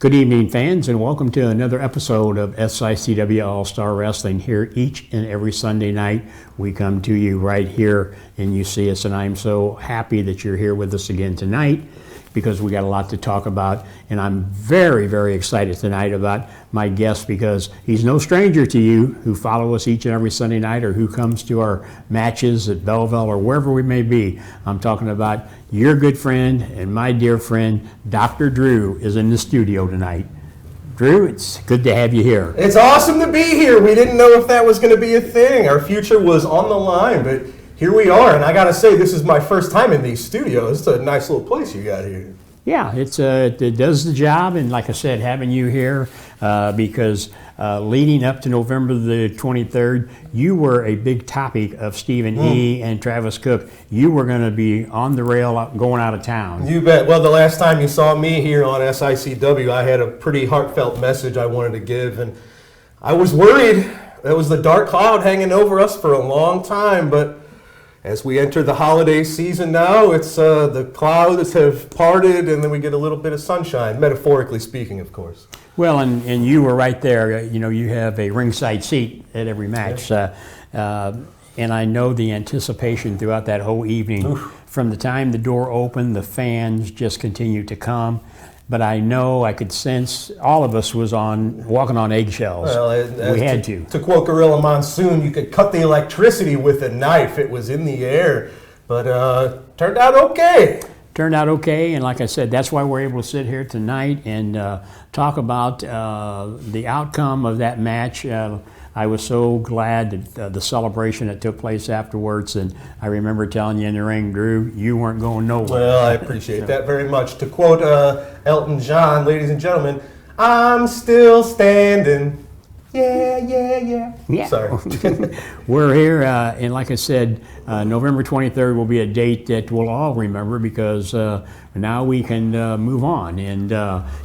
Good evening, fans, and welcome to another episode of SICW All-Star Wrestling. Here each and every Sunday night, we come to you right here, and you see us, and I'm so happy that you're here with us again tonight because we got a lot to talk about, and I'm very, very excited tonight about my guest because he's no stranger to you who follow us each and every Sunday night or who comes to our matches at Belleville or wherever we may be. I'm talking about your good friend and my dear friend, Dr. Drew, is in the studio tonight. Drew, it's good to have you here. It's awesome to be here. We didn't know if that was going to be a thing. Our future was on the line, but here we are. And I got to say, this is my first time in these studios. It's a nice little place you got here. Yeah, it does the job, and like I said, having you here because leading up to November the 23rd, you were a big topic of Stephen E. and Travis Cook. You were going to be on the rail going out of town. You bet. Well, the last time you saw me here on SICW, I had a pretty heartfelt message I wanted to give, and I was worried. There was the dark cloud hanging over us for a long time, but as we enter the holiday season now, it's the clouds have parted, and then we get a little bit of sunshine, metaphorically speaking, of course. Well, and you were right there. You know, you have a ringside seat at every match. Yeah. And I know the anticipation throughout that whole evening. Oof. From the time the door opened, the fans just continued to come. But I know I could sense all of us was walking on eggshells. Well, we had to. To quote Gorilla Monsoon, you could cut the electricity with a knife. It was in the air, but turned out okay. Turned out okay, and like I said, that's why we're able to sit here tonight and talk about the outcome of that match. I was so glad that the celebration that took place afterwards, and I remember telling you in the ring, Drew, you weren't going nowhere. Well, I appreciate that very much. To quote Elton John, ladies and gentlemen, I'm still standing. Yeah. Sorry. We're here, and like I said, November 23rd will be a date that we'll all remember because now we can move on. And,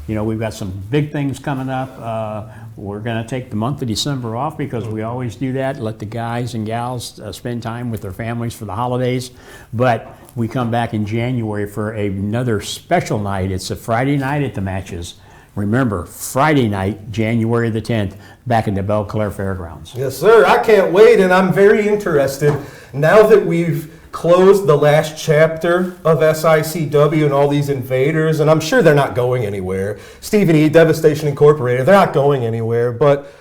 you know, we've got some big things coming up. We're going to take the month of December off because we always do that, let the guys and gals spend time with their families for the holidays. But we come back in January for another special night. It's a Friday night at the matches. Remember, Friday night, January the 10th, back in the Belle Claire Fairgrounds. Yes, sir. I can't wait, and I'm very interested. Now that we've closed the last chapter of SICW and all these invaders, and I'm sure they're not going anywhere. Stephen E., Devastation Incorporated, they're not going anywhere, but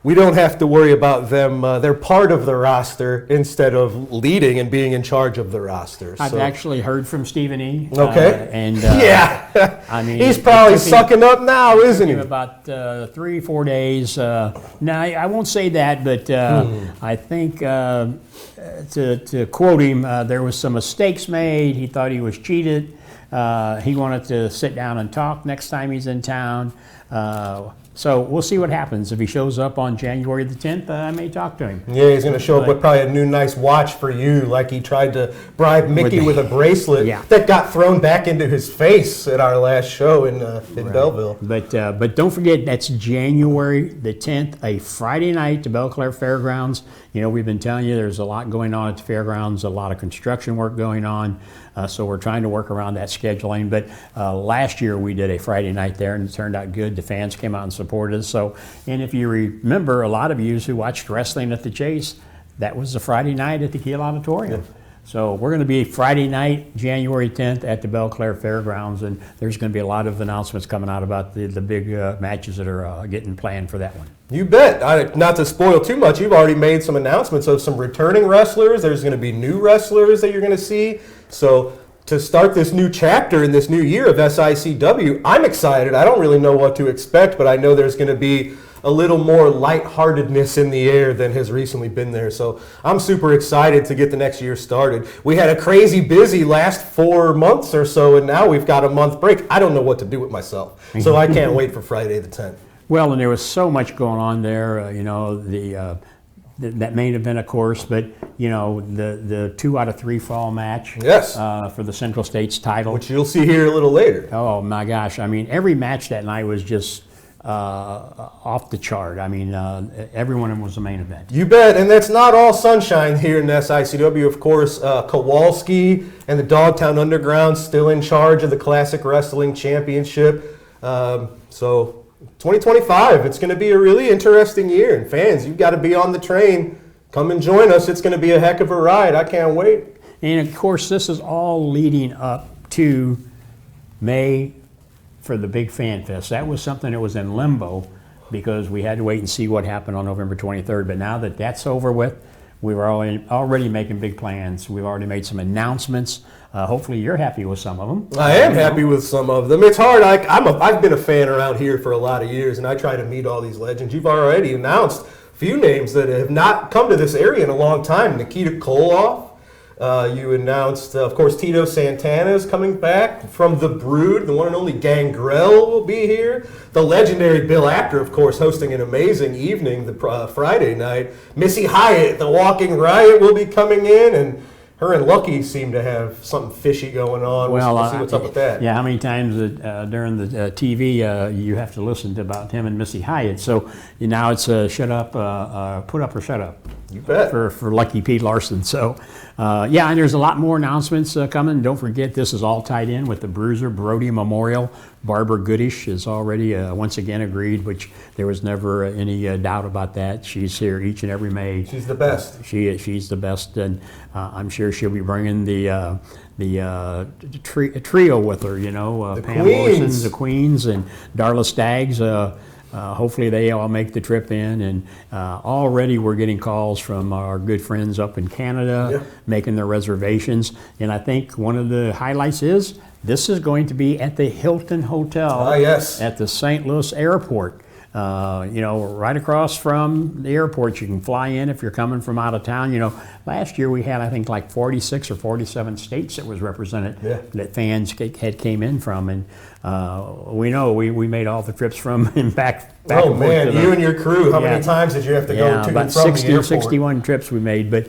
we don't have to worry about them. They're part of the roster instead of leading and being in charge of the roster. I've actually heard from Stephen E. Okay. Yeah. I mean, he's probably sucking up now, isn't he? About 3-4 days. Now, I won't say that, but I think to quote him, there was some mistakes made. He thought he was cheated. He wanted to sit down and talk next time he's in town. So we'll see what happens. If he shows up on January the 10th, I may talk to him. Yeah, he's going to show up with probably a new nice watch for you, like he tried to bribe Mickey with a bracelet that got thrown back into his face at our last show in Belleville. But don't forget, that's January the 10th, a Friday night to Belle Claire Fairgrounds. You know, we've been telling you there's a lot going on at the fairgrounds, a lot of construction work going on. So we're trying to work around that scheduling. But last year we did a Friday night there, and it turned out good. The fans came out and supported us. So, and if you remember, a lot of you who watched wrestling at the Chase, that was the Friday night at the Kiel Auditorium. Yeah. So we're going to be Friday night, January 10th at the Belle Claire Fairgrounds, and there's going to be a lot of announcements coming out about the big matches that are getting planned for that one. You bet. Not to spoil too much, you've already made some announcements of some returning wrestlers. There's going to be new wrestlers that you're going to see. So to start this new chapter in this new year of SICW, I'm excited. I don't really know what to expect, but I know there's going to be a little more lightheartedness in the air than has recently been there. So I'm super excited to get the next year started. We had a crazy busy last 4 months or so, and now we've got a month break. I don't know what to do with myself. So I can't wait for Friday the 10th. Well, and there was so much going on there, you know, that main event, of course, but, you know, the 2 out of 3 fall match for the Central States title. Which you'll see here a little later. Oh, my gosh. I mean, every match that night was just off the chart. I mean, every one of them was a main event. You bet, and that's not all sunshine here in SICW. Of course, Kowalski and the Dogtown Underground still in charge of the Classic Wrestling Championship. So 2025, it's going to be a really interesting year. And fans, you've got to be on the train. Come and join us. It's going to be a heck of a ride. I can't wait. And of course, this is all leading up to May for the big fan fest. That was something that was in limbo because we had to wait and see what happened on November 23rd. But now that that's over with, we were already making big plans. We've already made some announcements. Hopefully you're happy with some of them. I am happy with some of them. It's hard. I've been a fan around here for a lot of years, and I try to meet all these legends. You've already announced a few names that have not come to this area in a long time. Nikita Koloff. You announced, of course, Tito Santana is coming back from The Brood. The one and only Gangrel will be here. The legendary Bill Apter, of course, hosting an amazing evening the Friday night. Missy Hyatt, the Walking Riot, will be coming in, and her and Lucky seem to have something fishy going on. We'll see what's up with that. Yeah, how many times during the TV you have to listen to about him and Missy Hyatt? So now it's shut up, put up or shut up. You bet. For Lucky Pete Larson. So, yeah, and there's a lot more announcements coming. Don't forget, this is all tied in with the Bruiser Brody Memorial. Barbara Goodish is already once again agreed, which there was never any doubt about that. She's here each and every May. She's the best. She's the best, and I'm sure she'll be bringing the trio with her. You know, the Pam Queens. Morrison, the Queens, and Darla Staggs. Hopefully they all make the trip in, and already we're getting calls from our good friends up in Canada making their reservations. And I think one of the highlights is this is going to be at the Hilton Hotel at the St. Louis Airport. You know, right across from the airport. You can fly in if you're coming from out of town. You know, last year we had, I think, like 46 or 47 states that was represented that fans had came in from. And we know we made all the trips from and back Oh, and man, forth you and your crew, how many times did you have to go to about and from 60, the airport? 61 trips we made. But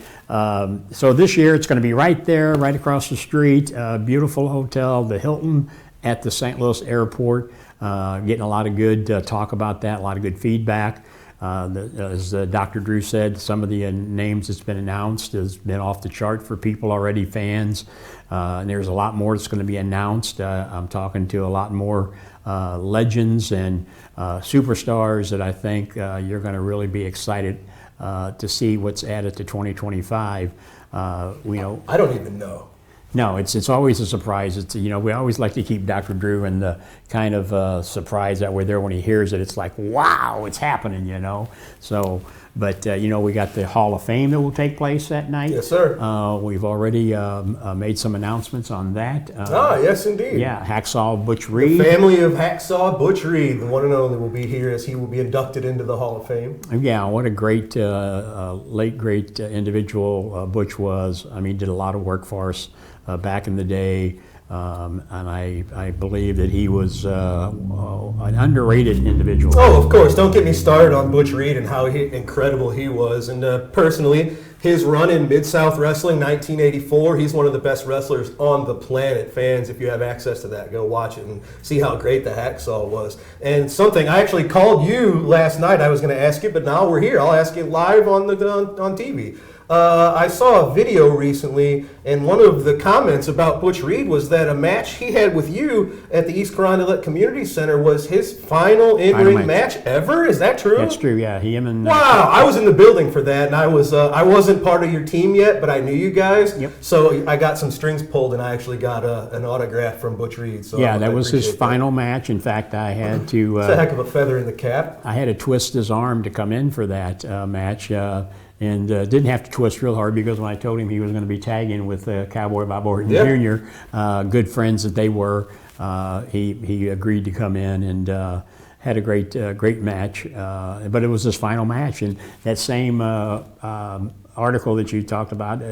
so this year it's going to be right there, right across the street. Beautiful hotel, the Hilton at the St. Louis Airport. Getting a lot of good talk about that, a lot of good feedback. As Dr. Drew said, some of the names that's been announced has been off the chart for people already, fans. And there's a lot more that's going to be announced. I'm talking to a lot more legends and superstars that I think you're going to really be excited to see what's added to 2025. We know. I don't even know. No, it's always a surprise. It's, you know, we always like to keep Dr. Drew in the kind of surprise that we're there when he hears it. It's like, wow, it's happening, you know. So, but you know, we got the Hall of Fame that will take place that night. Yes, sir. We've already made some announcements on that. Yes, indeed. Yeah, Hacksaw Butch Reed. The family of Hacksaw Butch Reed, the one and only, will be here as he will be inducted into the Hall of Fame. Yeah, what a great, late great individual Butch was. I mean, did a lot of work for us back in the day. And I believe that he was an underrated individual. Oh, of course. Don't get me started on Butch Reed and how incredible he was. And personally, his run in Mid-South Wrestling 1984, he's one of the best wrestlers on the planet. Fans, if you have access to that, go watch it and see how great the Hacksaw was. And something, I actually called you last night. I was going to ask you, but now we're here. I'll ask you live on TV. I saw a video recently, and one of the comments about Butch Reed was that a match he had with you at the East Carondelet Community Center was his final in-ring match ever. Is that true? That's true. Yeah, him and. Wow, I was in the building for that, and I wasn't part of your team yet, but I knew you guys. Yep. So I got some strings pulled, and I actually got an autograph from Butch Reed. So yeah, that was his final match. In fact, I had to. It's a heck of a feather in the cap. I had to twist his arm to come in for that match. And didn't have to twist real hard because when I told him he was going to be tagging with Cowboy Bob Orton Jr., good friends that they were, he agreed to come in and had a great match. But it was his final match, and that same article that you talked about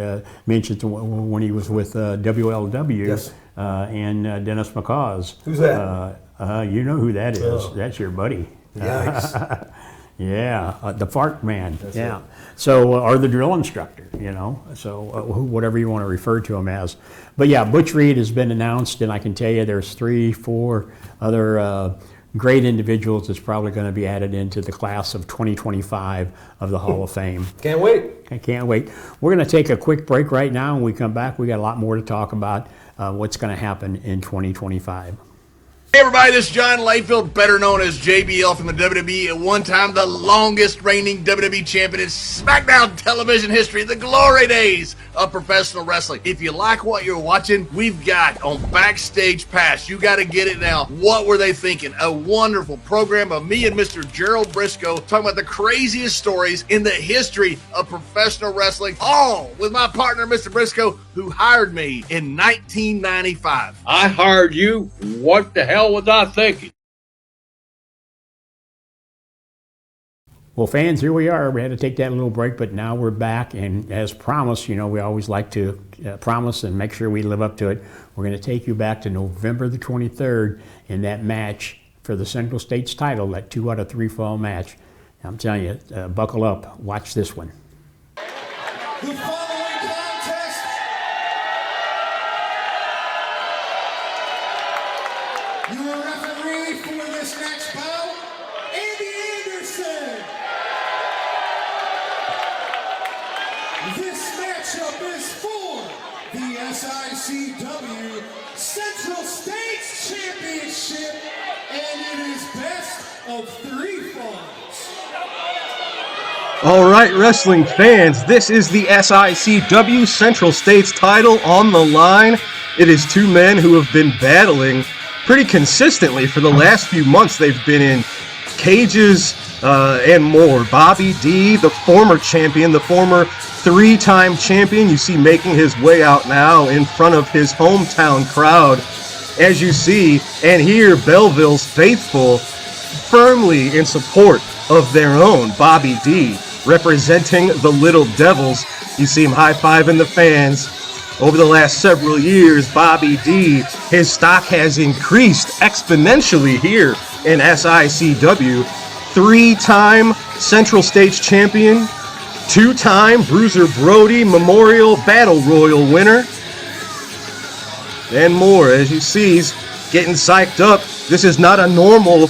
mentioned when he was with WLW and Dennis McCaws. Who's that? You know who that is? Oh. That's your buddy. Yikes. Yeah, the fart man. That's yeah. it. So, or the drill instructor, you know. So, whatever you want to refer to him as. But yeah, Butch Reed has been announced, and I can tell you there's 3-4 other great individuals that's probably going to be added into the class of 2025 of the Hall of Fame. Can't wait. I can't wait. We're going to take a quick break right now. When we come back, we got a lot more to talk about what's going to happen in 2025. Hey everybody, this is John Layfield, better known as JBL from the WWE, at one time the longest reigning WWE champion in SmackDown television history, the glory days of professional wrestling. If you like what you're watching, we've got on Backstage Pass, you got to get it now. What were they thinking? A wonderful program of me and Mr. Gerald Briscoe talking about the craziest stories in the history of professional wrestling, all with my partner, Mr. Briscoe, who hired me in 1995. I hired you. What the hell was I thinking? Well, fans, here we are. We had to take that little break, but now we're back. And as promised, we always like to promise and make sure we live up to it. We're going to take you back to November the 23rd in that match for the Central States title, that 2 out of 3 fall match. I'm telling you, buckle up. Watch this one. The following contest your referee for this next bout, Andy Anderson. This matchup is for the SICW Central States Championship, and it is best of 3 falls. All right, wrestling fans, this is the SICW Central States title on the line. It is 2 men who have been battling pretty consistently for the last few months. They've been in cages and more. Bobby D, the former champion, the former 3-time champion, you see making his way out now in front of his hometown crowd, as you see, and here Belleville's faithful firmly in support of their own Bobby D, representing the Little Devils. You see him high-fiving the fans. Over the last several years, Bobby D, his stock has increased exponentially here in SICW. 3-time Central States champion, 2-time Bruiser Brody Memorial Battle Royal winner, and more. As you see, he's getting psyched up. This is not a normal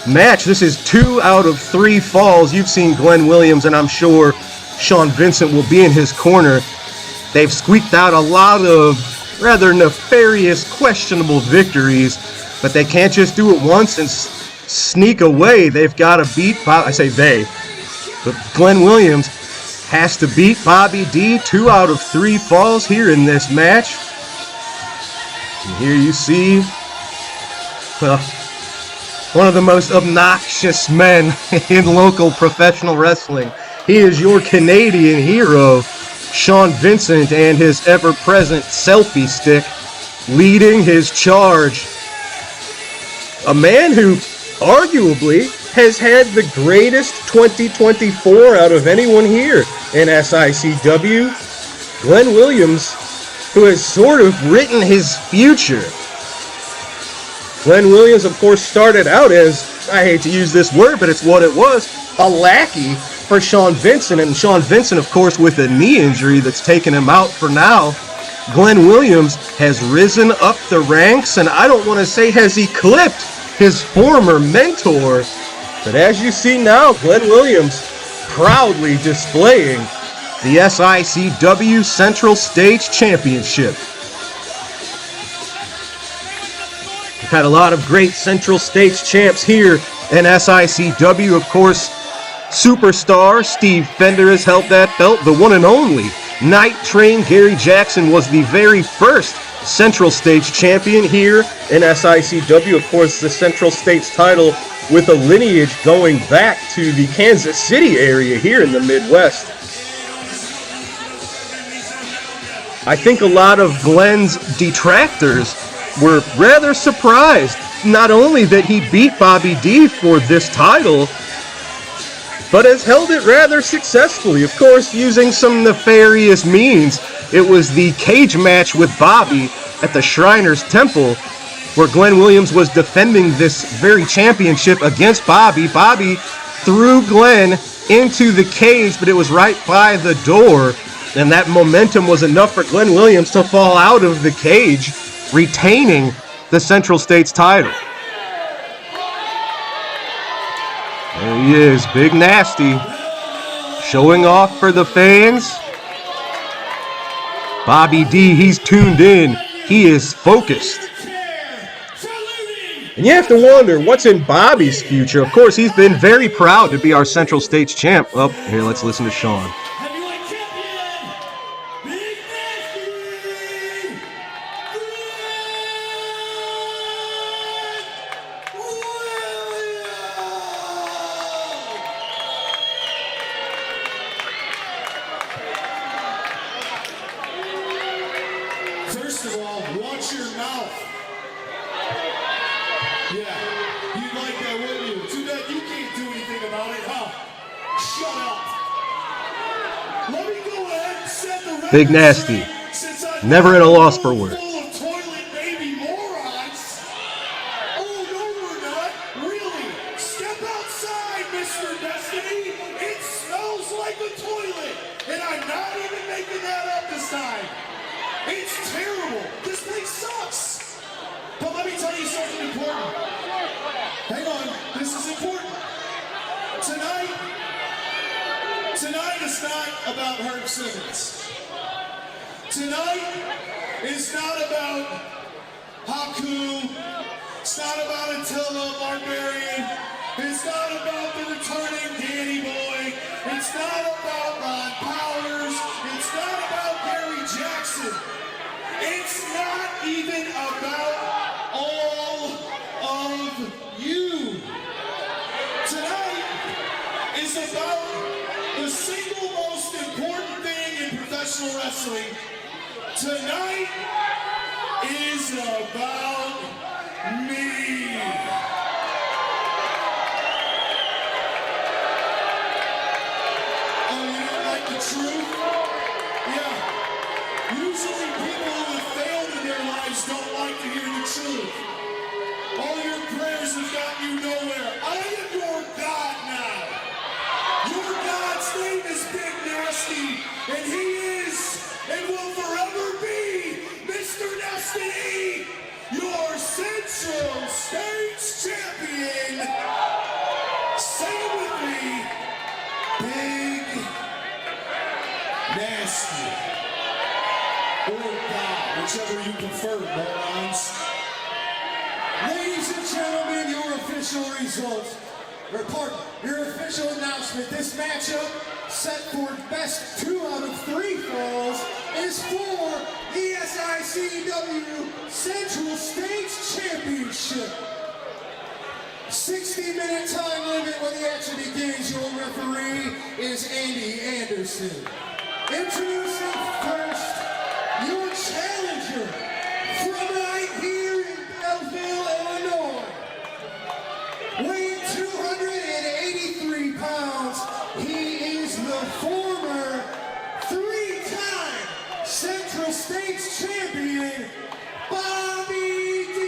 match. This is 2 out of 3 falls. You've seen Glenn Williams, and I'm sure Sean Vincent will be in his corner. They've squeaked out a lot of rather nefarious, questionable victories, but they can't just do it once and sneak away. They've got to beat, I say they, but Glenn Williams has to beat Bobby D. 2 out of 3 falls here in this match. And here you see, well, one of the most obnoxious men in local professional wrestling. He is your Canadian hero, Sean Vincent, and his ever-present selfie stick leading his charge. A man who arguably has had the greatest 2024 out of anyone here in SICW. Glenn Williams, who has sort of written his future. Glenn Williams, of course, started out as, I hate to use this word, but it's what it was, a lackey for Sean Vincent. And Sean Vincent, of course, with a knee injury that's taken him out for now. Glenn Williams has risen up the ranks, and I don't want to say has eclipsed his former mentor. But as you see now, Glenn Williams proudly displaying the SICW Central States Championship. We've had a lot of great Central States champs here in SICW. Of course, superstar Steve Fender has held that belt. The one and only Night Train Gary Jackson was the very first Central States champion here in SICW. Of course, the Central States title with a lineage going back to the Kansas City area here in the Midwest. I think a lot of Glenn's detractors were rather surprised, not only that he beat Bobby D for this title, but has held it rather successfully, of course, using some nefarious means. It was the cage match with Bobby at the Shriners Temple, where Glenn Williams was defending this very championship against Bobby. Bobby threw Glenn into the cage, but it was right by the door, and that momentum was enough for Glenn Williams to fall out of the cage, retaining the Central States title. There he is, Big Nasty, showing off for the fans. Bobby D, he's tuned in. He is focused. Saluting And you have to wonder, what's in Bobby's future? Of course, he's been very proud to be our Central States champ. Well, here, let's listen to Sean. Heavyweight champion, Big Nasty, First of all, watch your mouth. Yeah, you'd like that, wouldn't you? Too bad you can't do anything about it, huh? Shut up. Let me go ahead and set the record Big Nasty. straight, since I've Never at a loss for room words. full of toilet baby morons. Oh, no, we're not. Really? Step outside, Mr. Destiny. It smells like a toilet. And I'm not even making that up this time. It's terrible. This place sucks. But let me tell you something important. Hang on. This is important. Tonight is not about Herb Simmons. Tonight is not about Haku. It's not about Attila Barbarian. It's not about the returning Danny Boy. It's not about Ron Powers. It's not about Gary Jackson. It's not even about all of you. Tonight is about the single most important thing in professional wrestling. Tonight is about me. Oh, you don't like the truth? Yeah. Usually people who have failed in their lives don't like to hear the truth. All your prayers have gotten you nowhere. I am your God now. Your God's name is Big Nasty, and he is and will forever be Mr. Destiny, your Central States champion. Say it with me, Big Nasty. Or God, whichever you prefer, morons. Ladies and gentlemen, your official results. Your official announcement. This matchup, set for best 2 out of 3 falls, is for the SICW Central States Championship. 60-minute time limit when the action begins. Your referee is Andy Anderson. Introducing first, your challenger from right here in Belleville, Illinois. Weighing 283 pounds, he is the former 3-time Central States champion, Bobby D.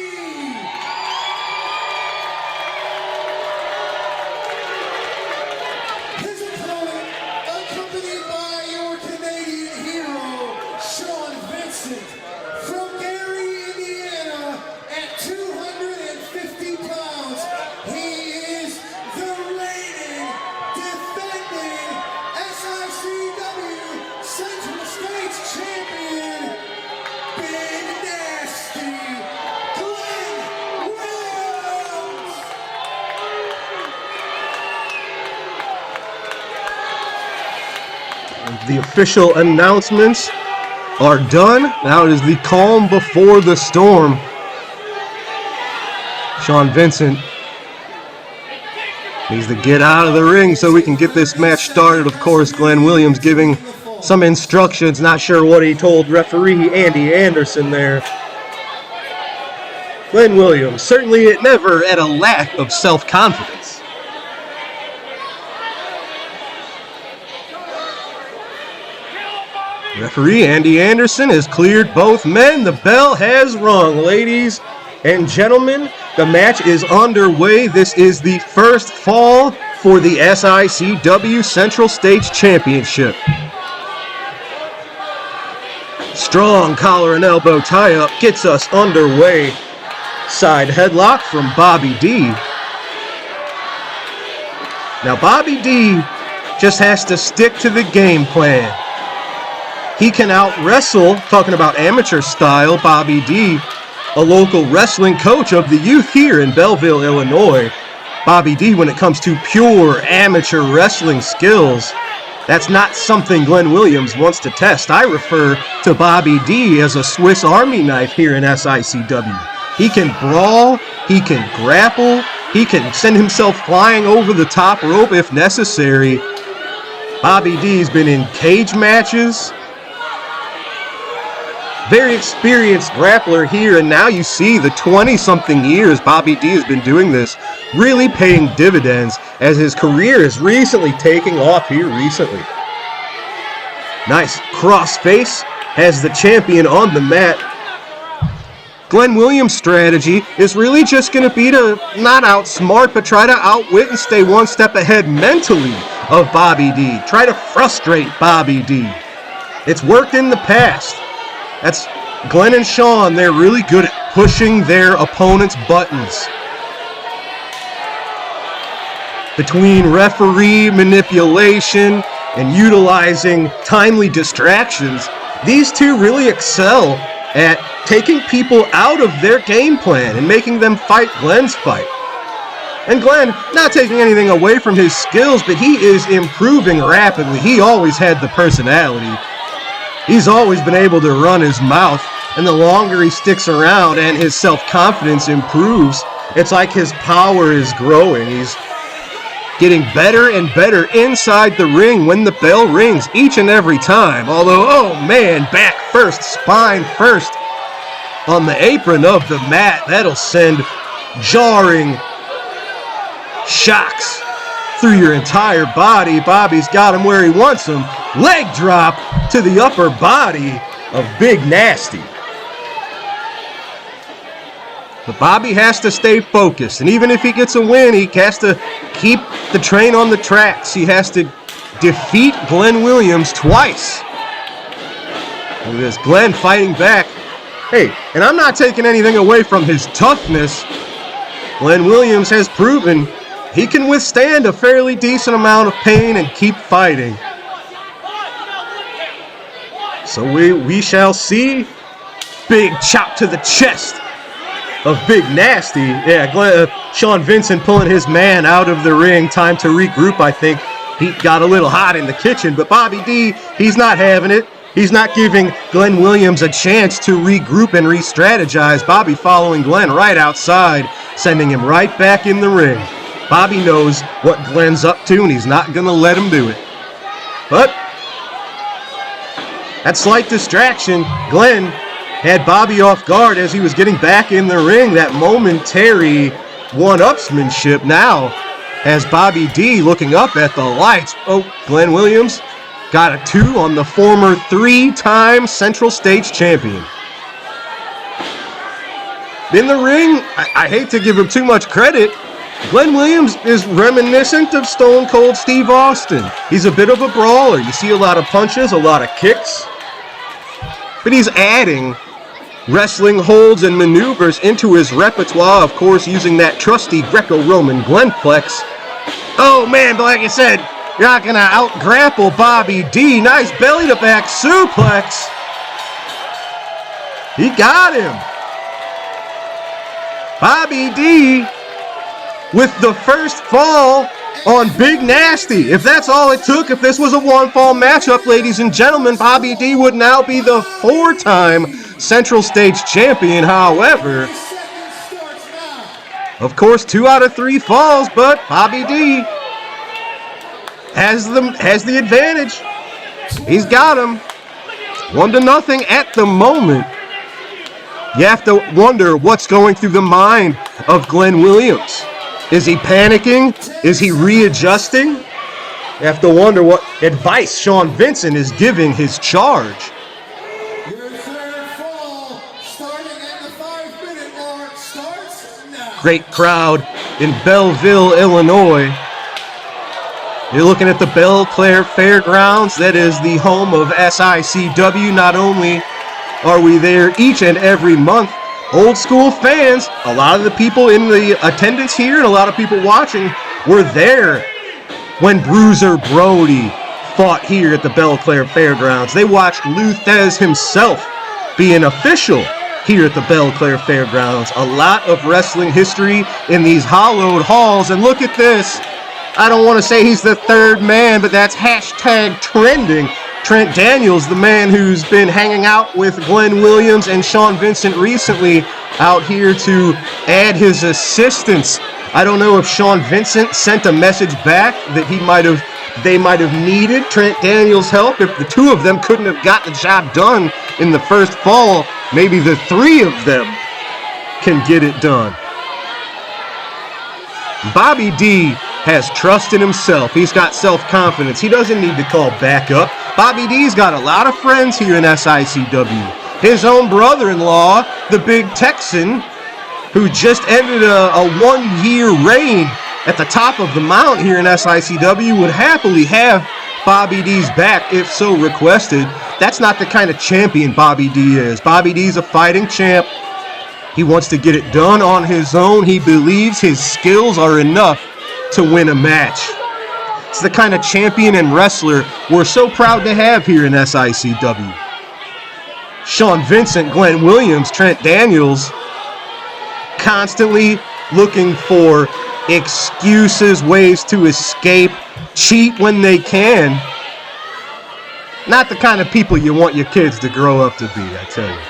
His opponent, accompanied by your Canadian hero, Sean Vincent, from Gary, Indiana, at 250 pounds. He is the reigning, defending SICW Central States champion, Big Nasty, Glenn Williams. The official announcements are done. Now it is the calm before the storm. Sean Vincent needs to get out of the ring so we can get this match started. Of course, Glenn Williams giving some instructions. Not sure what he told referee Andy Anderson there. Glenn Williams, certainly never at a lack of self-confidence. Referee Andy Anderson has cleared both men. The bell has rung. Ladies and gentlemen, the match is underway. This is the first fall for the SICW Central States Championship. Strong collar and elbow tie-up gets us underway. Side headlock from Bobby D. Now Bobby D just has to stick to the game plan. He can out-wrestle, talking about amateur style, Bobby D. a local wrestling coach of the youth here in Belleville, Illinois. Bobby D, when it comes to pure amateur wrestling skills, that's not something Glenn Williams wants to test. I refer to Bobby D as a Swiss Army knife here in SICW. He can brawl, he can grapple, he can send himself flying over the top rope if necessary. Bobby D's been in cage matches. Very experienced grappler here, and now you see the 20-something years Bobby D has been doing this, really paying dividends as his career is recently taking off here recently. Nice cross face, has the champion on the mat. Glenn Williams' strategy is really just going to be to not outsmart, but try to outwit and stay one step ahead mentally of Bobby D. Try to frustrate Bobby D. It's worked in the past. That's Glenn and Sean. They're really good at pushing their opponent's buttons. Between referee manipulation and utilizing timely distractions, these two really excel at taking people out of their game plan and making them fight Glenn's fight. And Glenn, not taking anything away from his skills, but he is improving rapidly. He always had the personality. He's always been able to run his mouth, and the longer he sticks around and his self-confidence improves, it's like his power is growing. He's getting better and better inside the ring when the bell rings each and every time. Although, oh man, back first, spine first on the apron of the mat. That'll send jarring shocks through your entire body. Bobby's got him where he wants him. Leg drop to the upper body of Big Nasty. But Bobby has to stay focused, and even if he gets a win, he has to keep the train on the tracks. He has to defeat Glenn Williams twice. Look at this, Glenn fighting back. Hey, and I'm not taking anything away from his toughness. Glenn Williams has proven he can withstand a fairly decent amount of pain and keep fighting. So we shall see. Big chop to the chest of Big Nasty. Yeah, Sean Vincent pulling his man out of the ring. Time to regroup, I think. Heat got a little hot in the kitchen, but Bobby D, he's not having it. He's not giving Glenn Williams a chance to regroup and re-strategize. Bobby following Glenn right outside, sending him right back in the ring. Bobby knows what Glenn's up to, and he's not going to let him do it. But that slight distraction, Glenn had Bobby off guard as he was getting back in the ring. That momentary one-upsmanship now has Bobby D looking up at the lights. Oh, Glenn Williams got a 2 on the former 3-time Central States champion. In the ring, I hate to give him too much credit, Glenn Williams is reminiscent of Stone Cold Steve Austin. He's a bit of a brawler. You see a lot of punches, a lot of kicks. But he's adding wrestling holds and maneuvers into his repertoire, of course, using that trusty Greco-Roman Glenplex. Oh man, but like I said, you're not gonna out-grapple Bobby D. Nice belly-to-back suplex. He got him. Bobby D with the first fall on Big Nasty. If that's all it took, if this was a one-fall matchup, ladies and gentlemen, Bobby D would now be the 4-time Central States champion. However, of course, 2 out of 3 falls, but Bobby D has the advantage. He's got him. 1-0 at the moment. You have to wonder what's going through the mind of Glenn Williams. Is he panicking? Is he readjusting? You have to wonder what advice Sean Vincent is giving his charge. Your third fall, starting at the 5-minute mark, starts now. Great crowd in Belleville, Illinois. You're looking at the Belle Claire Fairgrounds. That is the home of SICW. Not only are we there each and every month, old school fans, a lot of the people in the attendance here and a lot of people watching were there when Bruiser Brody fought here at the Belle Claire Fairgrounds. They watched Lou Thez himself be an official here at the Belle Claire Fairgrounds. A lot of wrestling history in these hollowed halls. And look at this. I don't want to say he's the third man, but that's hashtag trending. Trent Daniels, the man who's been hanging out with Glenn Williams and Sean Vincent recently, out here to add his assistance. I don't know if Sean Vincent sent a message back that they might have needed Trent Daniels' help. If the two of them couldn't have got the job done in the first fall, maybe the three of them can get it done. Bobby D has trust in himself. He's got self-confidence. He doesn't need to call backup. Bobby D's got a lot of friends here in SICW. His own brother-in-law, the big Texan, who just ended a one-year reign at the top of the mountain here in SICW, would happily have Bobby D's back if so requested. That's not the kind of champion Bobby D is. Bobby D's a fighting champ. He wants to get it done on his own. He believes his skills are enough to win a match. It's the kind of champion and wrestler we're so proud to have here in SICW. Sean Vincent, Glenn Williams, Trent Daniels, constantly looking for excuses, ways to escape, cheat when they can. Not the kind of people you want your kids to grow up to be, I tell you.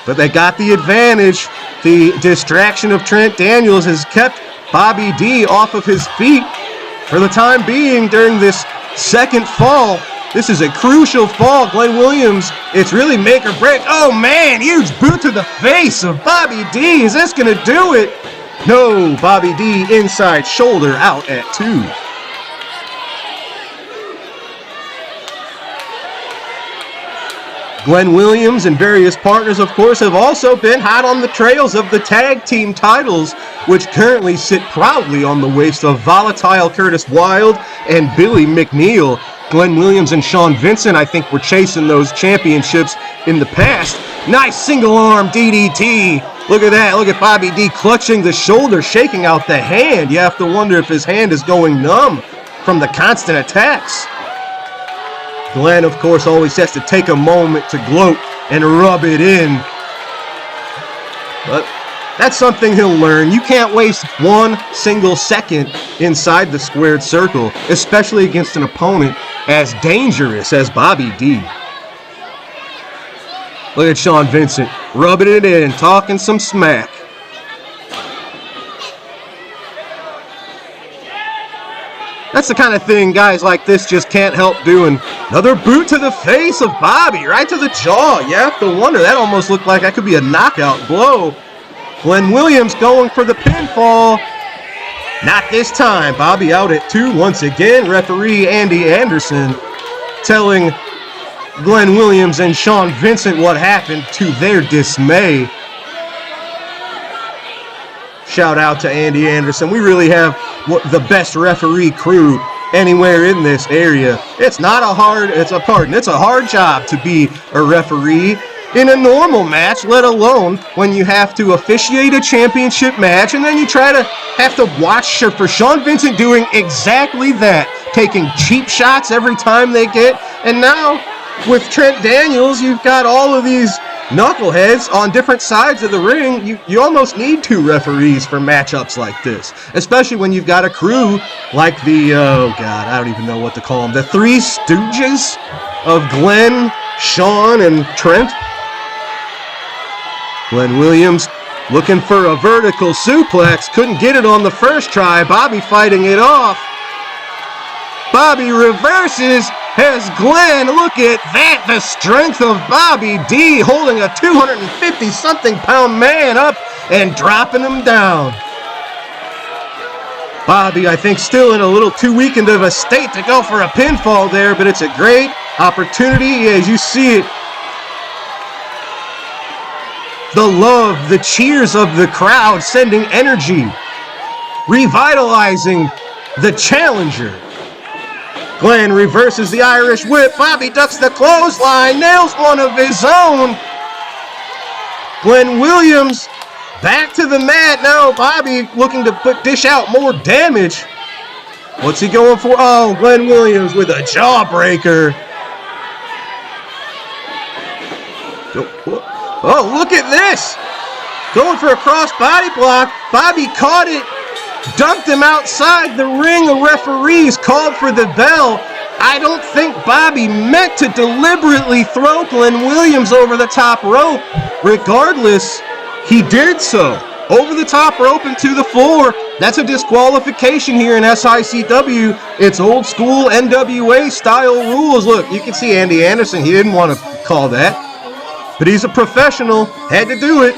But they got the advantage. The distraction of Trent Daniels has kept Bobby D off of his feet for the time being during this second fall. This is a crucial fall. Glenn Williams, it's really make or break. Oh man, huge boot to the face of Bobby D. Is this gonna do it? No, Bobby D inside shoulder out at 2. Glenn Williams and various partners, of course, have also been hot on the trails of the tag team titles, which currently sit proudly on the waist of Volatile Curtis Wilde and Billy McNeil. Glenn Williams and Sean Vincent, I think, were chasing those championships in the past. Nice single arm DDT. Look at that. Look at Bobby D clutching the shoulder, shaking out the hand. You have to wonder if his hand is going numb from the constant attacks. Glenn, of course, always has to take a moment to gloat and rub it in. But that's something he'll learn. You can't waste one single second inside the squared circle, especially against an opponent as dangerous as Bobby D. Look at Sean Vincent rubbing it in, talking some smack. That's the kind of thing guys like this just can't help doing. Another boot to the face of Bobby, right to the jaw. You have to wonder, that almost looked like that could be a knockout blow. Glenn Williams going for the pinfall. Not this time. Bobby out at 2 once again. Referee Andy Anderson telling Glenn Williams and Sean Vincent what happened to their dismay. Shout out to Andy Anderson. We really have the best referee crew anywhere in this area. It's a hard job to be a referee in a normal match, let alone when you have to officiate a championship match and then you have to watch for Sean Vincent doing exactly that, taking cheap shots every time they get. And now with Trent Daniels, you've got all of these knuckleheads on different sides of the ring. You almost need 2 referees for matchups like this, especially when you've got a crew like the, oh God, I don't even know what to call them, the 3 Stooges of Glenn, Sean, and Trent. Glenn Williams looking for a vertical suplex, couldn't get it on the first try. Bobby fighting it off. Bobby reverses. Has Glenn, look at that, the strength of Bobby D holding a 250-something pound man up and dropping him down. Bobby, I think, still in a little too weakened of a state to go for a pinfall there, but it's a great opportunity as you see it. The love, the cheers of the crowd sending energy, revitalizing the challenger. Glenn reverses the Irish whip. Bobby ducks the clothesline, nails one of his own. Glenn Williams back to the mat. Now Bobby looking to dish out more damage. What's he going for? Oh, Glenn Williams with a jawbreaker. Oh, look at this. Going for a cross-body block. Bobby caught it, dumped him outside the ring. The referees called for the bell. I don't think Bobby meant to deliberately throw Glenn Williams over the top rope. Regardless, he did so. Over the top rope and to the floor. That's a disqualification here in SICW. It's old school NWA style rules. Look, you can see Andy Anderson. He didn't want to call that. But he's a professional. Had to do it.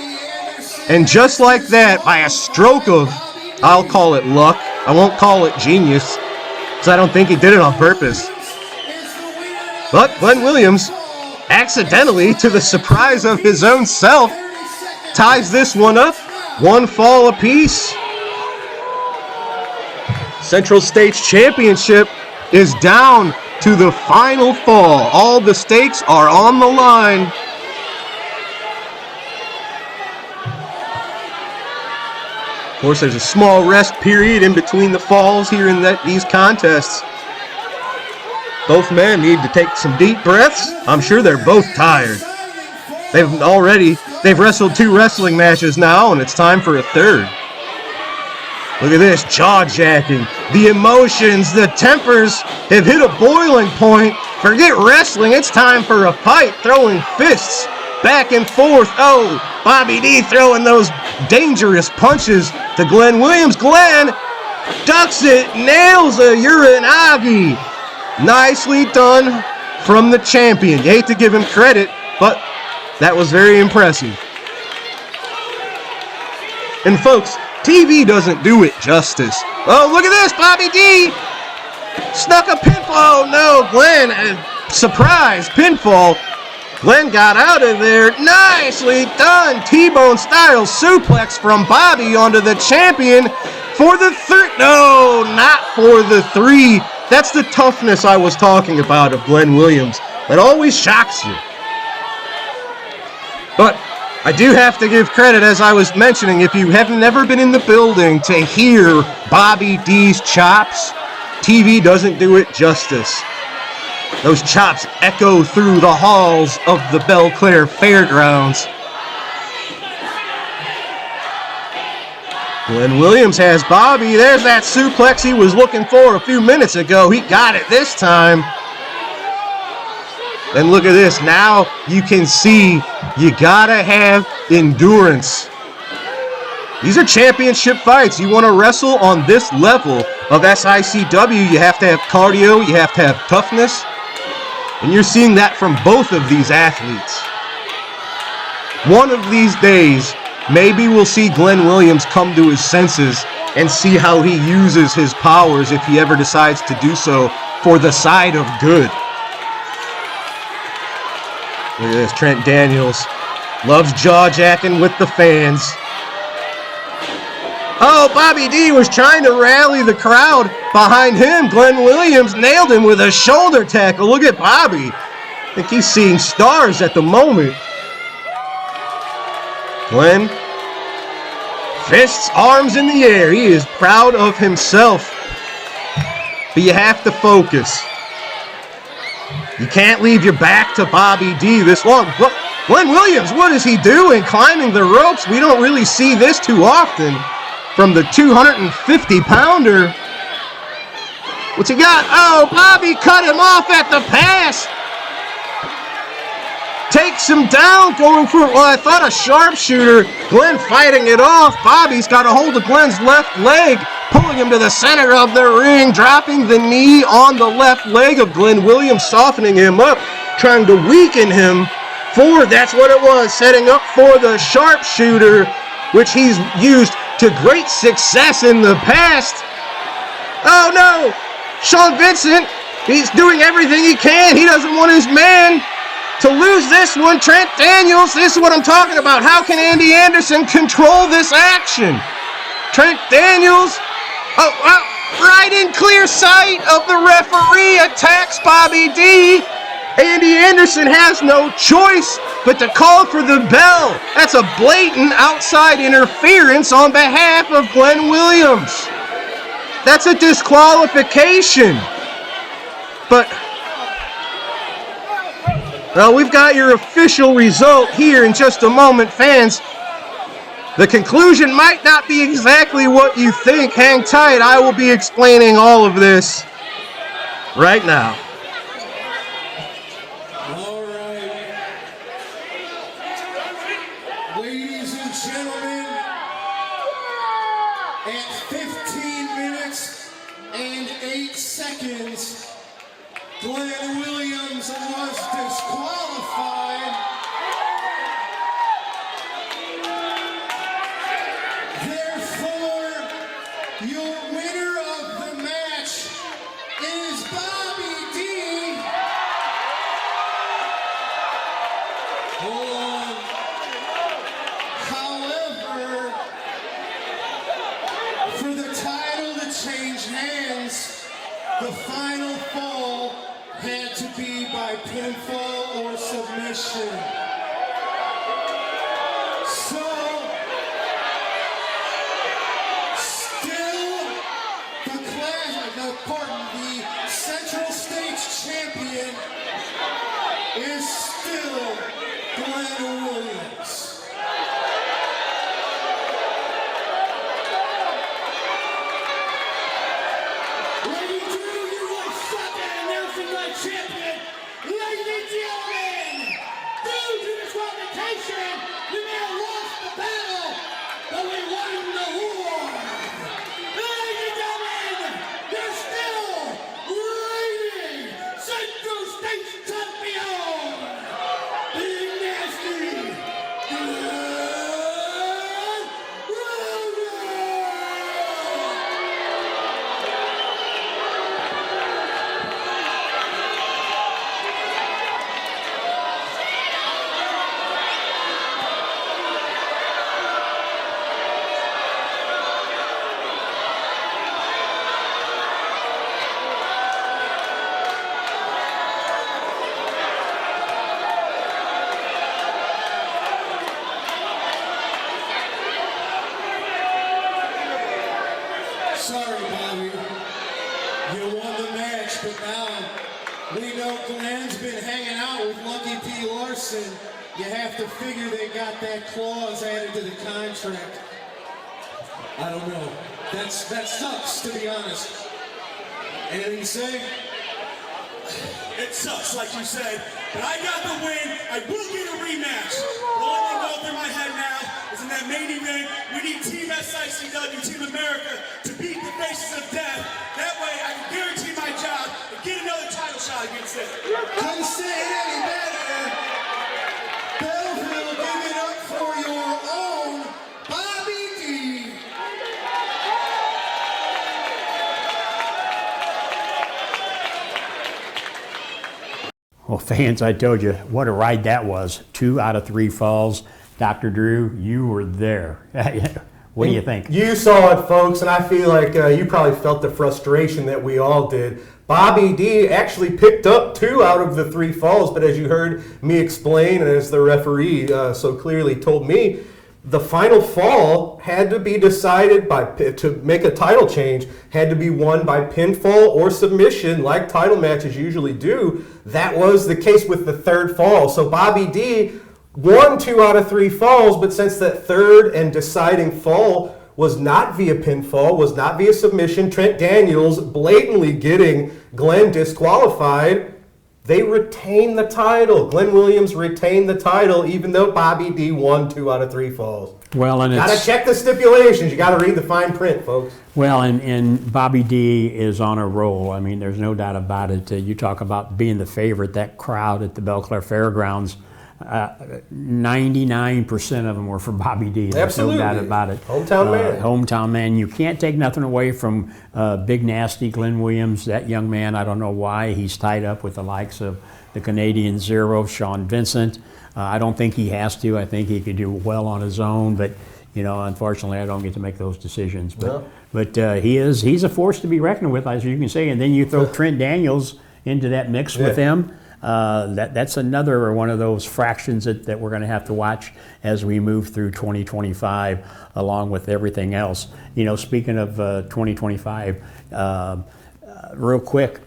And just like that, by a stroke of, I'll call it luck. I won't call it genius, because I don't think he did it on purpose. But Glenn Williams, accidentally, to the surprise of his own self, ties this one up. One fall apiece. Central States Championship is down to the final fall. All the stakes are on the line. Of course, there's a small rest period in between the falls here in these contests. Both men need to take some deep breaths. I'm sure they're both tired. They've wrestled 2 wrestling matches now, and it's time for a third. Look at this, jaw-jacking. The emotions, the tempers have hit a boiling point. Forget wrestling, it's time for a fight. Throwing fists back and forth. Oh, Bobby D throwing those dangerous punches to Glenn Williams. Glenn ducks it, nails a Uranagi. Nicely done from the champion. You hate to give him credit, but that was very impressive. And folks, TV doesn't do it justice. Oh, look at this, Bobby D snuck a pinfall. Oh no, Glenn, surprise pinfall. Glenn got out of there. Nicely done. T-bone style suplex from Bobby onto the champion for the third. No, not for the 3. That's the toughness I was talking about of Glenn Williams. That always shocks you. But I do have to give credit, as I was mentioning, if you have never been in the building to hear Bobby D's chops, TV doesn't do it justice. Those chops echo through the halls of the Belle Claire Fairgrounds. Glenn Williams has Bobby. There's that suplex he was looking for a few minutes ago. He got it this time. And look at this. Now you can see you gotta have endurance. These are championship fights. You want to wrestle on this level of SICW, you have to have cardio, you have to have toughness. And you're seeing that from both of these athletes. One of these days, maybe we'll see Glenn Williams come to his senses and see how he uses his powers if he ever decides to do so for the side of good. Look at this, Trent Daniels loves jaw-jacking with the fans. Oh, Bobby D was trying to rally the crowd behind him. Glenn Williams nailed him with a shoulder tackle. Look at Bobby. I think he's seeing stars at the moment. Glenn, fists, arms in the air. He is proud of himself. But you have to focus. You can't leave your back to Bobby D this long. Glenn Williams, what is he doing? Climbing the ropes. We don't really see this too often from the 250-pounder. What's he got? Oh, Bobby cut him off at the pass. Takes him down, going for, well, I thought a sharpshooter. Glenn fighting it off. Bobby's got a hold of Glenn's left leg, pulling him to the center of the ring, dropping the knee on the left leg of Glenn Williams, softening him up, trying to weaken him for, that's what it was, setting up for the sharpshooter, which he's used to great success in the past. Oh no, Sean Vincent, he's doing everything he can. He doesn't want his man to lose this one. Trent Daniels, this is what I'm talking about. How can Andy Anderson control this action? Trent Daniels, right in clear sight of the referee, attacks Bobby D. Andy Anderson has no choice but to call for the bell. That's a blatant outside interference on behalf of Glenn Williams. That's a disqualification. But Well, we've got your official result here in just a moment, fans. The conclusion might not be exactly what you think. Hang tight, I will be explaining all of this right now. All right. Ladies and gentlemen, at 15 minutes and 8 seconds, Glenn Williams was disqualified. Therefore, your winner of the match is Bobby D. Hold on. However, for the title to change hands, the final fall had to be by pinfall or submission. So, still the Central States champion is still Glenn Williams. Lady Drew, you are second announcing my champion. Ladies and gentlemen, due to disqualification, we may have lost the battle, but we won the war. Ladies and gentlemen, you're still reigning Central States champion, Big Nasty Glenn Williams. Sorry, Bobby. You won the match, but now we know Glenn's been hanging out with Lucky P. Larson. You have to figure they got that clause added to the contract. I don't know. That sucks, to be honest. Anything to say? It sucks, like you said, but I got the win. I will get a rematch. The only thing going through my head now is in that main event, we need Team SICW, Team America, to beat the Faces of Death. That way, I can guarantee my job and get another title shot against them. Couldn't say it any better. Belleville, give it up for your own Bobby D. Well, fans, I told you what a ride that was. 2 out of 3 falls. Dr. Drew, you were there. What do you think? You saw it, folks, and I feel like you probably felt the frustration that we all did. Bobby D actually picked up 2 out of the 3 falls, but as you heard me explain, and as the referee so clearly told me, the final fall had to be decided to make a title change, had to be won by pinfall or submission, like title matches usually do. That was the case with the 3rd fall. So Bobby D won 2 out of 3 falls, but since that 3rd and deciding fall was not via pinfall, was not via submission, Trent Daniels blatantly getting Glenn disqualified, they retain the title. Glenn Williams retained the title, even though Bobby D won 2 out of 3 falls. Well, and Gotta check the stipulations. You gotta read the fine print, folks. Well, and Bobby D is on a roll. I mean, there's no doubt about it. You talk about being the favorite. That crowd at the Belclair Fairgrounds, 99% of them were for Bobby D. There's Absolutely. no doubt about it. Hometown man. Hometown man. You can't take nothing away from Big Nasty Glenn Williams. That young man, I don't know why he's tied up with the likes of the Canadian Zero, Sean Vincent. I don't think he has to. I think he could do well on his own, but unfortunately, I don't get to make those decisions. But No. but he's a force to be reckoned with, as you can say. And then you throw Trent Daniels into that mix with him. That's another one of those fractions that we're going to have to watch as we move through 2025, along with everything else. Speaking of 2025, real quick,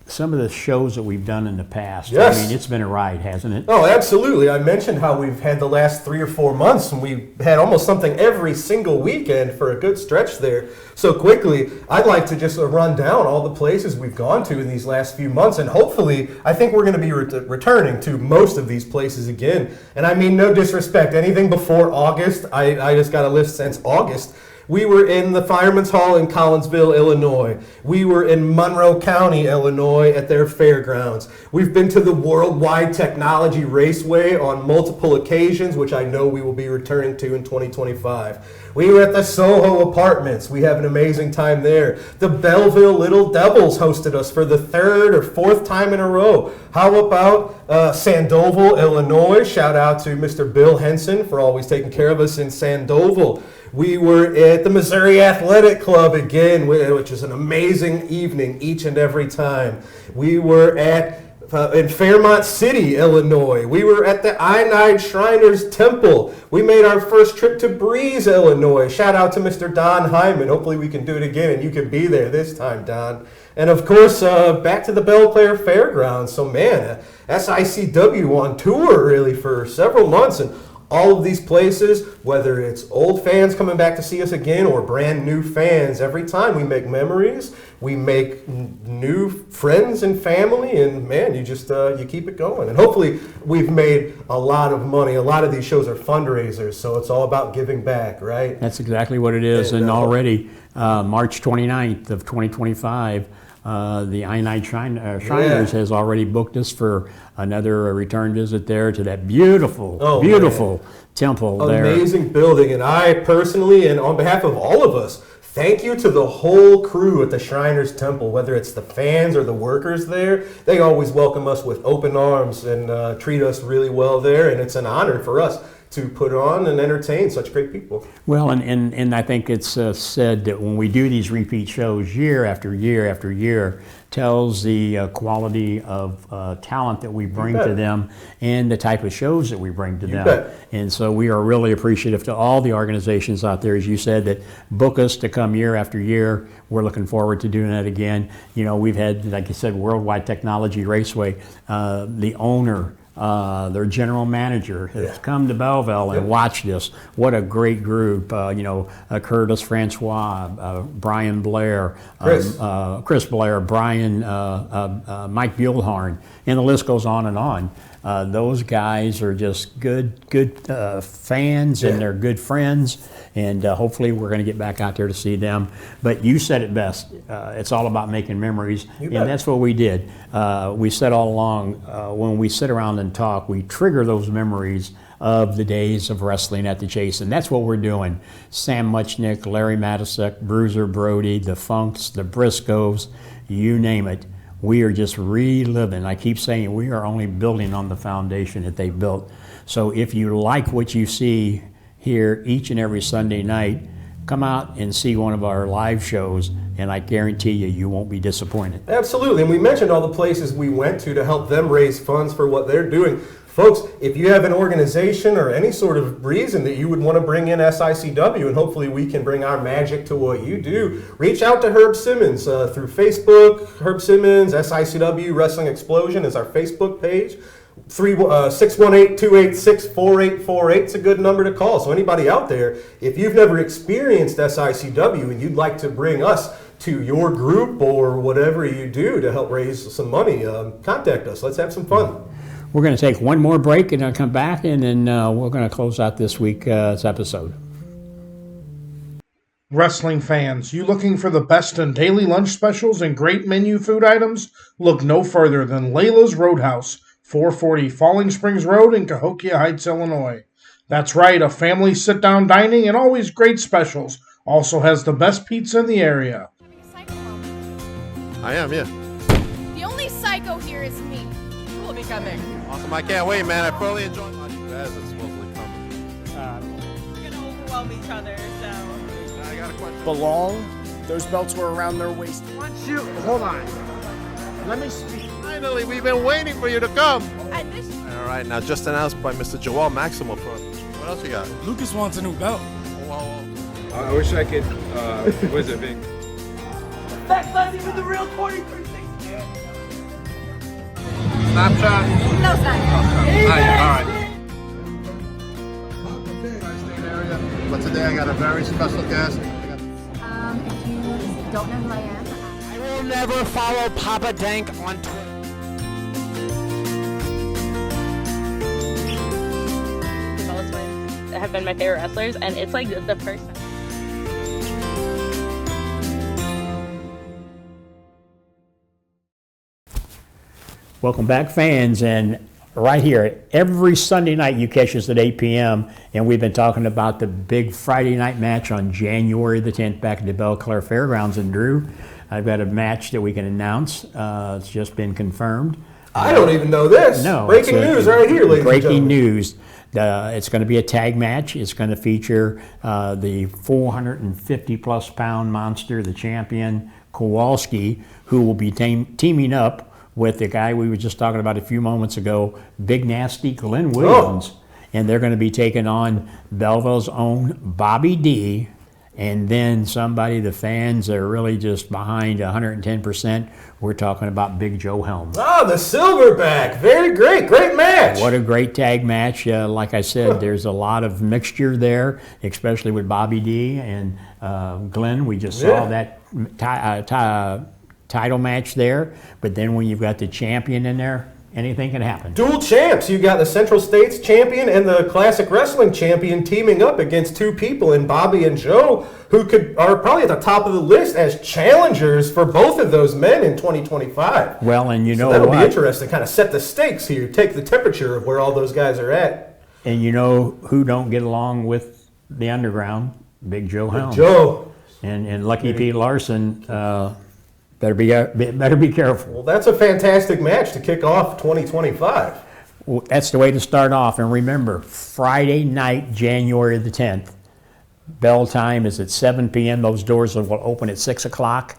some of the shows that we've done in the past. Yes. I mean, it's been a ride, hasn't it? Oh, absolutely. I mentioned how we've had the last 3 or 4 months, and we had almost something every single weekend for a good stretch there. So quickly, I'd like to just run down all the places we've gone to in these last few months, and hopefully, I think we're going to be returning to most of these places again. And I mean, no disrespect, anything before August, I just got a list since August. We were in the Fireman's Hall in Collinsville, Illinois. We were in Monroe County, Illinois at their fairgrounds. We've been to the Worldwide Technology Raceway on multiple occasions, which I know we will be returning to in 2025. We were at the Soho Apartments. We have an amazing time there. The Belleville Little Devils hosted us for the 3rd or 4th time in a row. How about Sandoval, Illinois? Shout out to Mr. Bill Henson for always taking care of us in Sandoval. We were at the Missouri Athletic Club again, which is an amazing evening each and every time. We were at in Fairmont City, Illinois. We were at the Ionide Shriners Temple. We made our first trip to Breeze, Illinois. Shout out to Mr. Don Hyman. Hopefully we can do it again and you can be there this time, Don. And of course, back to the Belle Claire Fairgrounds. So man, SICW on tour really for several months, and all of these places, whether it's old fans coming back to see us again or brand new fans, every time we make memories, we make new friends and family, and man, you just you keep it going. And hopefully we've made a lot of money. A lot of these shows are fundraisers, so it's all about giving back, right? That's exactly what it is. And already March 29th of 2025, the Ionide Shriners has already booked us for another return visit there to that beautiful, beautiful temple there. Amazing building. And I personally, and on behalf of all of us, thank you to the whole crew at the Shriners Temple, whether it's the fans or the workers there. They always welcome us with open arms and treat us really well there. And it's an honor for us to put on and entertain such great people. Well, and I think it's said that when we do these repeat shows year after year after year, tells the quality of talent that we bring to them and the type of shows that we bring to them. Bet. And so we are really appreciative to all the organizations out there, as you said, that book us to come year after year. We're looking forward to doing that again. You know, we've had, like you said, Worldwide Technology Raceway, the owner, their general manager has come to Belleville and watched this. What a great group. Curtis Francois, Brian Blair, Chris Blair, Brian, Mike Buellhorn, and the list goes on and on. Those guys are just good fans, and they're good friends, and hopefully we're going to get back out there to see them. But you said it best. It's all about making memories, and that's what we did. We said all along, when we sit around and talk, we trigger those memories of the days of wrestling at the Chase, and that's what we're doing. Sam Muchnick, Larry Matisek, Bruiser Brody, the Funks, the Briscoes, you name it. We are just reliving. I keep saying we are only building on the foundation that they built. So if you like what you see here each and every Sunday night, come out and see one of our live shows, and I guarantee you, you won't be disappointed. Absolutely, and we mentioned all the places we went to help them raise funds for what they're doing. Folks, if you have an organization or any sort of reason that you would want to bring in SICW, and hopefully we can bring our magic to what you do, reach out to Herb Simmons through Facebook. Herb Simmons, SICW Wrestling Explosion is our Facebook page. 618-286-4848 is a good number to call. So anybody out there, if you've never experienced SICW and you'd like to bring us to your group or whatever you do to help raise some money, contact us. Let's have some fun. We're going to take one more break and I'll come back, and then we're going to close out this week's episode. Wrestling fans, you looking for the best in daily lunch specials and great menu food items? Look no further than Layla's Roadhouse, 440 Falling Springs Road in Cahokia Heights, Illinois. That's right, a family sit-down dining and always great specials. Also has the best pizza in the area. I am, yeah. The only psycho here is me. Who will be coming? Awesome, I can't wait, man. I thoroughly enjoyed my guys that's supposedly coming. We're gonna overwhelm each other, so. I got a question. Belong? Those belts were around their waist. Hold on. Let me speak. Finally, we've been waiting for you to come. All right, now just announced by Mr. Joel Maximo. What else you got? Lucas wants a new belt. Whoa. I wish I could, what is it, Vic? That's not even the real 2360. Snapchat? No sign. All right. Tri-state area. But today I got a very special guest. If you don't know who I am, I will never follow Papa Dank on Twitter. Bella Twins have been my favorite wrestlers, and it's like the first time. Welcome back, fans, and right here, every Sunday night you catch us at 8 p.m., and we've been talking about the big Friday night match on January the 10th back at the Belle Claire Fairgrounds. And Drew, I've got a match that we can announce. It's just been confirmed. I don't even know this. No. Breaking news right here, ladies and Breaking gentlemen. news. It's going to be a tag match. It's going to feature the 450-plus pound monster, the champion, Kowalski, who will be teaming up with the guy we were just talking about a few moments ago, Big Nasty Glenn Williams. And they're going to be taking on Belleville's own Bobby D, and then somebody the fans are really just behind 110%. We're talking about Big Joe Helms. Ah, the Silverback. Very great. Great match. What a great tag match. Like I said, there's a lot of mixture there, especially with Bobby D and Glenn. We just saw that title match there. But then when you've got the champion in there, anything can happen. Dual champs. You got the Central States champion and the Classic Wrestling champion teaming up against two people in Bobby and Joe, who are probably at the top of the list as challengers for both of those men in 2025. Well, and you know that'll what? be interesting. Kind of set the stakes here, take the temperature of where all those guys are at. And you know who don't get along with the Underground? Big Joe Helms. Joe. And Lucky Pete Larson. Better be careful. Well, that's a fantastic match to kick off 2025. Well, that's the way to start off. And remember, Friday night, January the 10th, bell time is at 7 p.m. Those doors will open at 6 o'clock.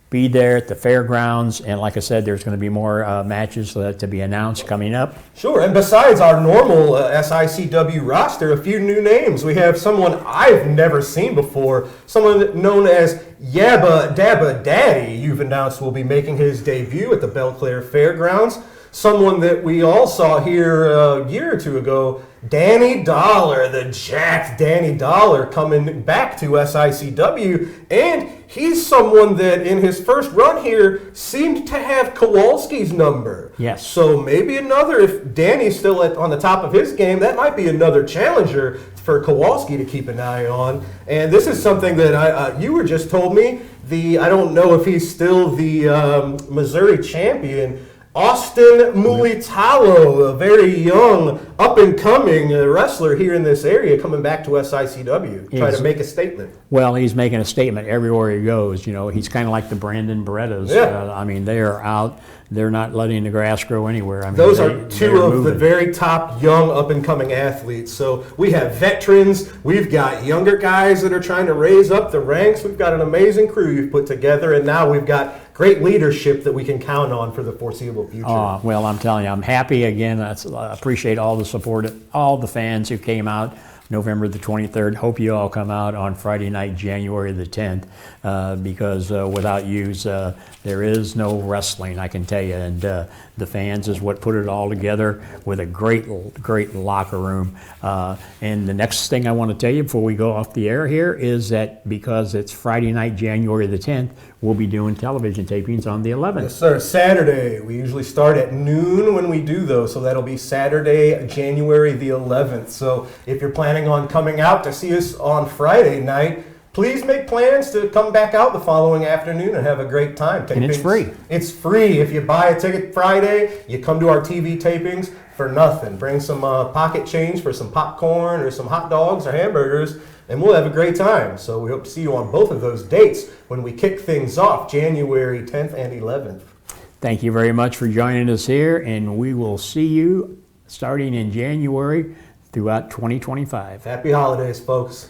Be there at the fairgrounds. And like I said, there's going to be more matches to be announced coming up. Sure. And besides our normal SICW roster, a few new names. We have someone I've never seen before, someone known as Yabba Dabba Daddy, you've announced will be making his debut at the Belle Claire Fairgrounds. Someone that we all saw here a year or two ago, Danny Dollar, the jacked Danny Dollar, coming back to SICW. And he's someone that in his first run here seemed to have Kowalski's number. Yes. So maybe another, if Danny's still on the top of his game, that might be another challenger for Kowalski to keep an eye on. And this is something that you were just told me, I don't know if he's still the Missouri champion, Austin Mulitalo, a very young, up-and-coming wrestler here in this area, coming back to SICW, trying to make a statement. Well, he's making a statement everywhere he goes. You know, he's kind of like the Brandon Berettas. Yeah. I mean, they are out. They're not letting the grass grow anywhere. I mean, Those are two of the moving. very top young up-and-coming athletes. So we have veterans. We've got younger guys that are trying to raise up the ranks. We've got an amazing crew you've put together, and now we've got great leadership that we can count on for the foreseeable future. Well, I'm telling you, I'm happy again. I appreciate all the support, all the fans who came out November the 23rd. Hope you all come out on Friday night, January the 10th, because without you, there is no wrestling, I can tell you. And the fans is what put it all together with a great locker room. And the next thing I want to tell you before we go off the air here is that because it's Friday night, January the 10th, we'll be doing television tapings on the 11th. Yes, sir. Saturday. We usually start at noon when we do those, so that'll be Saturday, January the 11th. So if you're planning on coming out to see us on Friday night, please make plans to come back out the following afternoon and have a great time. And it's free. It's free. If you buy a ticket Friday, you come to our TV tapings for nothing. Bring some pocket change for some popcorn or some hot dogs or hamburgers, and we'll have a great time. So we hope to see you on both of those dates when we kick things off, January 10th and 11th. Thank you very much for joining us here, and we will see you starting in January throughout 2025. Happy holidays, folks.